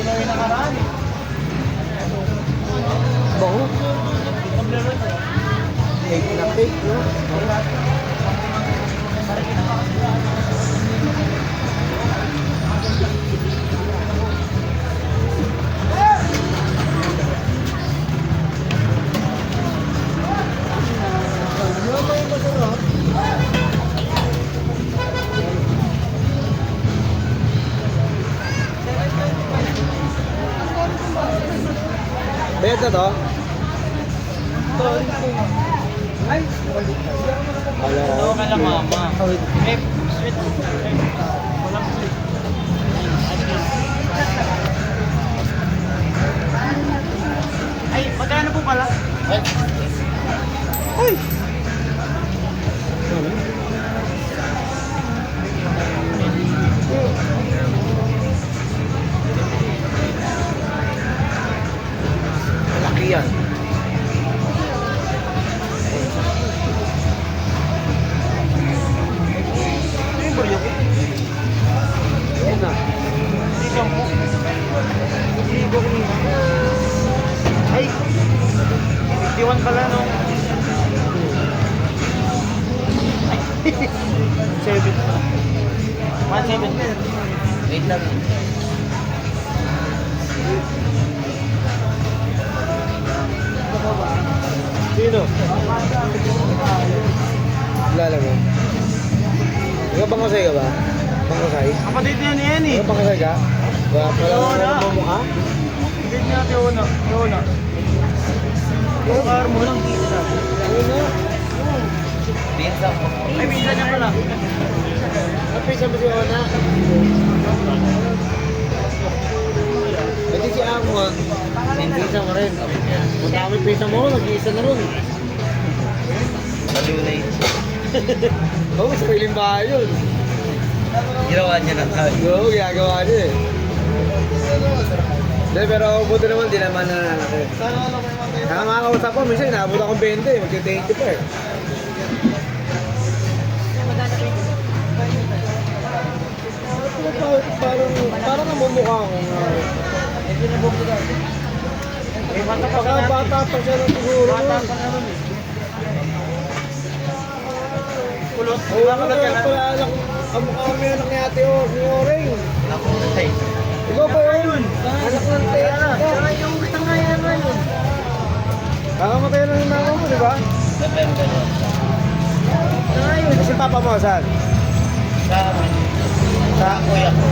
na yung nakaraan eh. Baho. Pablaro ito. Fake na fake, no? Bayad na to? Ay! Oo ka lang mama. Eh, sweet. Walang sweet. Ay, magkano po pala? Ay! Malaki yan. Ano ba yun? Yan na. Hindi ka mo. Hindi ko kanina. Ay! 51 pala no? Ay! 7. 170. Wait lang. Sino? Kilala mo? Ikaw bangkasay ka ba? Bangkasay? Kapatid niya yan eh. Ikaw bangkasay ka? Wala Wala. mo mukha? Kapatid niya Teona. Teona. Yung car mo lang dito na. Ano? Pizza mo. Ay, pizza niya pala. Napisa mo si Ona? Pwede si Amo ah. Pisa mo rin. Kung dami pisa mo, nag-iisa na rin. Malunay. Oo, sariling bahay yun. Ginawa niya ng tao. Oo, ginagawa niya eh. Hindi, pero buti naman, di naman nananaki. Kaya makakausap ko, minsan inaabot akong 20, mag-20 pa eh. Parang namumukha akong Eh, bata pa ka bata pa siya na siguro. Bata pa na rin eh. Kulot. Oo, pala anak, ang mukha may anak ni Ate O, ni Oreng. Ako na tayo. Ikaw pa yun? Anak ng Teta ka. Yung tangayan na yun. Kakamatay na ng mama mo, di ba? Pero gano'n. Kasi papa mo, saan? Sa Sa kuya ko.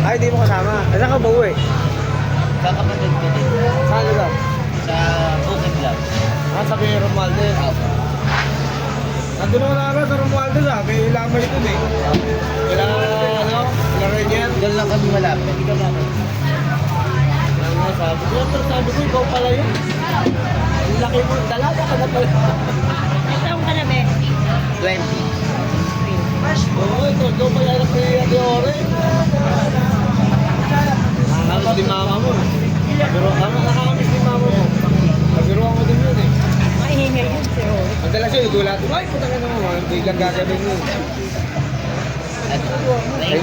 Ay, di mo kasama. Saan ka ba uwi? Sa kapatid ko din. Saan ka? Sa Bukid lang. Sa may Romualdez. Nandun ako na sa Romualdez may lamay ito eh. Kailangan rin yan. Diyan lang kami malapit. Ikaw na ako. Sabi ko, ikaw pala yun. Ang laki mo, dalaga ka na pala. Saan ka na, be? 20. Oo, ikaw pala yung Ate Oreng. Nakakamiss ni mama mo. Pero nakakamiss ni mama mo. Nabiruan ko din yun eh. Maingay yun, sir. Madalas yun, igulat. Ay, putang ina mo, biglang gagawin yun. At